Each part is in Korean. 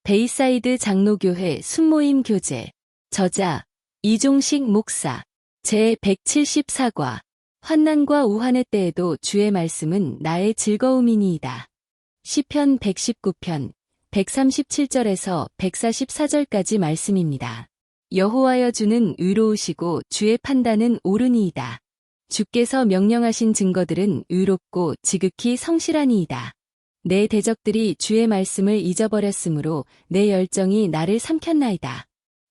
베이사이드 장로교회 순모임 교재. 저자 이종식 목사. 제174과. 환난과 우환의 때에도 주의 말씀은 나의 즐거움이니이다. 시편 119편 137절에서 144절까지 말씀입니다. 여호와여 주는 의로우시고 주의 판단은 옳으니이다. 주께서 명령하신 증거들은 의롭고 지극히 성실하니이다. 내 대적들이 주의 말씀을 잊어버렸으므로 내 열정이 나를 삼켰나이다.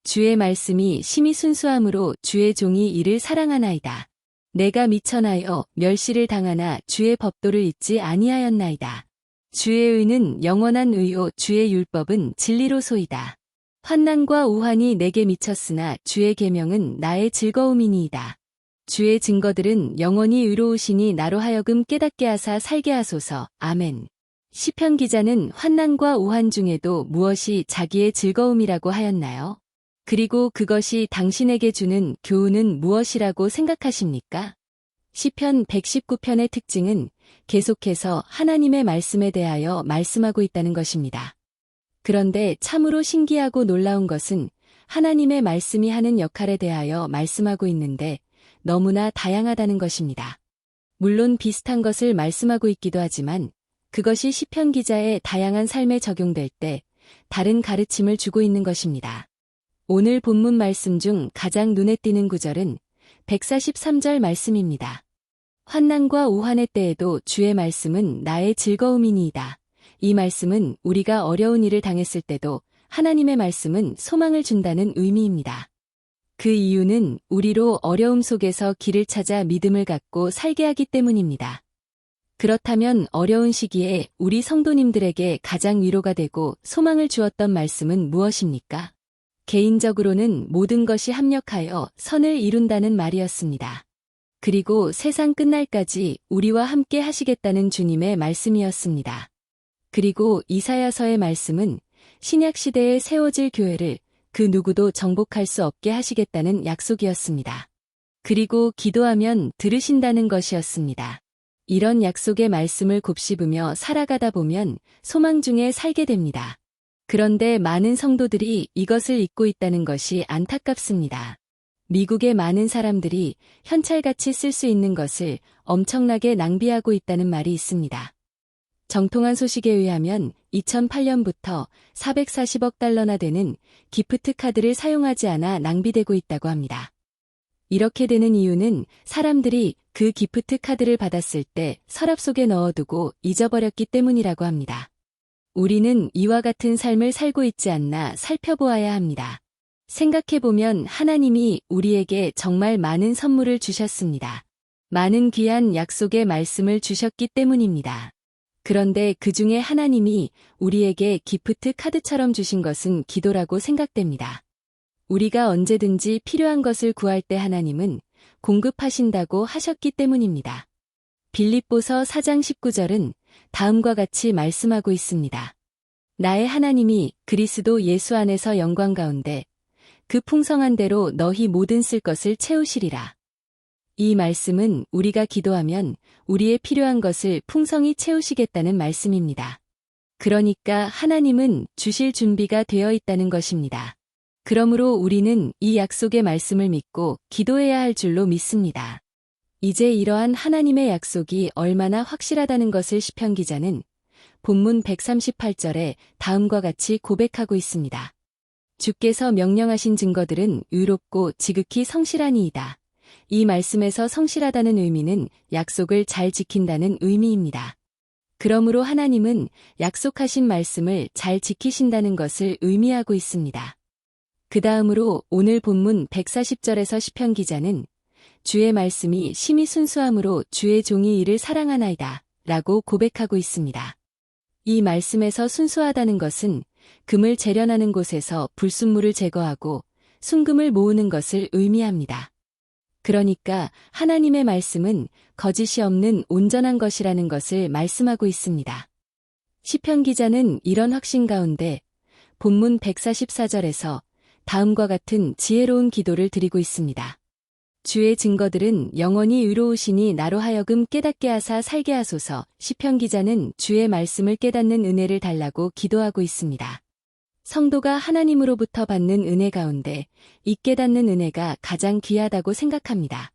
주의 말씀이 심히 순수함으로 주의 종이 이를 사랑하나이다. 내가 미천하여 멸시를 당하나 주의 법도를 잊지 아니하였나이다. 주의 의는 영원한 의요 주의 율법은 진리로소이다. 환난과 우환이 내게 미쳤으나 주의 계명은 나의 즐거움이니이다. 주의 증거들은 영원히 의로우시니 나로 하여금 깨닫게 하사 살게 하소서. 아멘. 시편 기자는 환난과 우환 중에도 무엇이 자기의 즐거움이라고 하였나요? 그리고 그것이 당신에게 주는 교훈은 무엇이라고 생각하십니까? 시편 119편의 특징은 계속해서 하나님의 말씀에 대하여 말씀하고 있다는 것입니다. 그런데 참으로 신기하고 놀라운 것은 하나님의 말씀이 하는 역할에 대하여 말씀하고 있는데 너무나 다양하다는 것입니다. 물론 비슷한 것을 말씀하고 있기도 하지만 그것이 시편 기자의 다양한 삶에 적용될 때 다른 가르침을 주고 있는 것입니다. 오늘 본문 말씀 중 가장 눈에 띄는 구절은 143절 말씀입니다. 환난과 우환의 때에도 주의 말씀은 나의 즐거움이니이다. 이 말씀은 우리가 어려운 일을 당했을 때도 하나님의 말씀은 소망을 준다는 의미입니다. 그 이유는 우리로 어려움 속에서 길을 찾아 믿음을 갖고 살게 하기 때문입니다. 그렇다면 어려운 시기에 우리 성도님들에게 가장 위로가 되고 소망을 주었던 말씀은 무엇입니까? 개인적으로는 모든 것이 합력하여 선을 이룬다는 말이었습니다. 그리고 세상 끝날까지 우리와 함께 하시겠다는 주님의 말씀이었습니다. 그리고 이사야서의 말씀은 신약시대에 세워질 교회를 그 누구도 정복할 수 없게 하시겠다는 약속이었습니다. 그리고 기도하면 들으신다는 것이었습니다. 이런 약속의 말씀을 곱씹으며 살아가다 보면 소망 중에 살게 됩니다. 그런데 많은 성도들이 이것을 잊고 있다는 것이 안타깝습니다. 미국의 많은 사람들이 현찰같이 쓸 수 있는 것을 엄청나게 낭비하고 있다는 말이 있습니다. 정통한 소식에 의하면 2008년부터 440억 달러나 되는 기프트 카드를 사용하지 않아 낭비되고 있다고 합니다. 이렇게 되는 이유는 사람들이 그 기프트 카드를 받았을 때 서랍 속에 넣어두고 잊어버렸기 때문이라고 합니다. 우리는 이와 같은 삶을 살고 있지 않나 살펴보아야 합니다. 생각해보면 하나님이 우리에게 정말 많은 선물을 주셨습니다. 많은 귀한 약속의 말씀을 주셨기 때문입니다. 그런데 그 중에 하나님이 우리에게 기프트 카드처럼 주신 것은 기도라고 생각됩니다. 우리가 언제든지 필요한 것을 구할 때 하나님은 공급하신다고 하셨기 때문입니다. 빌립보서 4장 19절은 다음과 같이 말씀하고 있습니다. 나의 하나님이 그리스도 예수 안에서 영광 가운데 그 풍성한 대로 너희 모든 쓸 것을 채우시리라. 이 말씀은 우리가 기도하면 우리의 필요한 것을 풍성히 채우시겠다는 말씀입니다. 그러니까 하나님은 주실 준비가 되어 있다는 것입니다. 그러므로 우리는 이 약속의 말씀을 믿고 기도해야 할 줄로 믿습니다. 이제 이러한 하나님의 약속이 얼마나 확실하다는 것을 시편 기자는 본문 138절에 다음과 같이 고백하고 있습니다. 주께서 명령하신 증거들은 의롭고 지극히 성실하니이다. 이 말씀에서 성실하다는 의미는 약속을 잘 지킨다는 의미입니다. 그러므로 하나님은 약속하신 말씀을 잘 지키신다는 것을 의미하고 있습니다. 그 다음으로 오늘 본문 140절에서 시편 기자는 주의 말씀이 심히 순수함으로 주의 종이 이를 사랑하나이다 라고 고백하고 있습니다. 이 말씀에서 순수하다는 것은 금을 재련하는 곳에서 불순물을 제거하고 순금을 모으는 것을 의미합니다. 그러니까 하나님의 말씀은 거짓이 없는 온전한 것이라는 것을 말씀하고 있습니다. 시편 기자는 이런 확신 가운데 본문 144절에서 다음과 같은 지혜로운 기도를 드리고 있습니다. 주의 증거들은 영원히 의로우시니 나로 하여금 깨닫게 하사 살게 하소서. 시편 기자는 주의 말씀을 깨닫는 은혜를 달라고 기도하고 있습니다. 성도가 하나님으로부터 받는 은혜 가운데 이 깨닫는 은혜가 가장 귀하다고 생각합니다.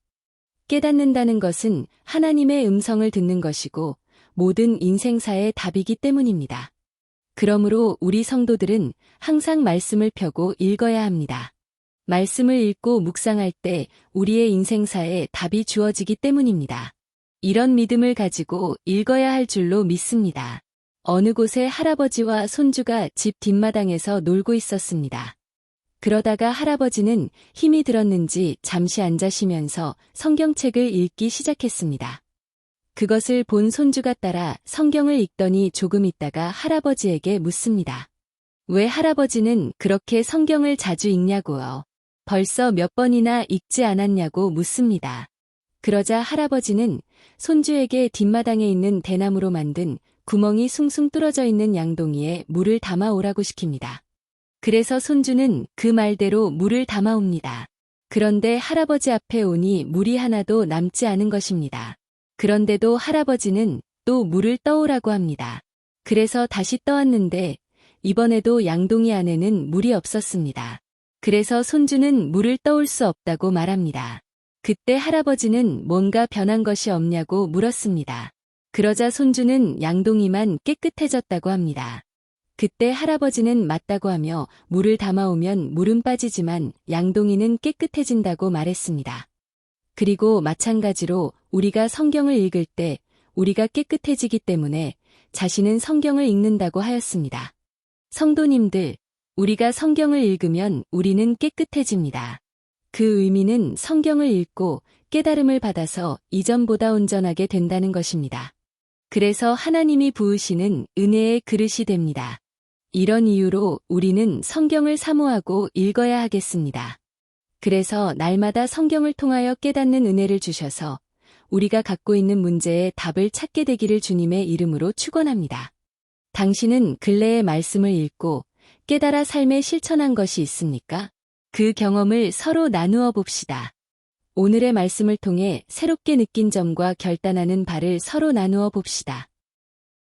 깨닫는다는 것은 하나님의 음성을 듣는 것이고 모든 인생사의 답이기 때문입니다. 그러므로 우리 성도들은 항상 말씀을 펴고 읽어야 합니다. 말씀을 읽고 묵상할 때 우리의 인생사에 답이 주어지기 때문입니다. 이런 믿음을 가지고 읽어야 할 줄로 믿습니다. 어느 곳에 할아버지와 손주가 집 뒷마당에서 놀고 있었습니다. 그러다가 할아버지는 힘이 들었는지 잠시 앉아 쉬면서 성경책을 읽기 시작했습니다. 그것을 본 손주가 따라 성경을 읽더니 조금 있다가 할아버지에게 묻습니다. 왜 할아버지는 그렇게 성경을 자주 읽냐고요? 벌써 몇 번이나 읽지 않았냐고 묻습니다. 그러자 할아버지는 손주에게 뒷마당에 있는 대나무로 만든 구멍이 숭숭 뚫어져 있는 양동이에 물을 담아 오라고 시킵니다. 그래서 손주는 그 말대로 물을 담아옵니다. 그런데 할아버지 앞에 오니 물이 하나도 남지 않은 것입니다. 그런데도 할아버지는 또 물을 떠오라고 합니다. 그래서 다시 떠왔는데 이번에도 양동이 안에는 물이 없었습니다. 그래서 손주는 물을 떠올 수 없다고 말합니다. 그때 할아버지는 뭔가 변한 것이 없냐고 물었습니다. 그러자 손주는 양동이만 깨끗해졌다고 합니다. 그때 할아버지는 맞다고 하며 물을 담아오면 물은 빠지지만 양동이는 깨끗해진다고 말했습니다. 그리고 마찬가지로 우리가 성경을 읽을 때 우리가 깨끗해지기 때문에 자신은 성경을 읽는다고 하였습니다. 성도님들, 우리가 성경을 읽으면 우리는 깨끗해집니다. 그 의미는 성경을 읽고 깨달음을 받아서 이전보다 온전하게 된다는 것입니다. 그래서 하나님이 부으시는 은혜의 그릇이 됩니다. 이런 이유로 우리는 성경을 사모하고 읽어야 하겠습니다. 그래서 날마다 성경을 통하여 깨닫는 은혜를 주셔서 우리가 갖고 있는 문제에 답을 찾게 되기를 주님의 이름으로 축원합니다. 당신은 근래의 말씀을 읽고 깨달아 삶에 실천한 것이 있습니까? 그 경험을 서로 나누어 봅시다. 오늘의 말씀을 통해 새롭게 느낀 점과 결단하는 바를 서로 나누어 봅시다.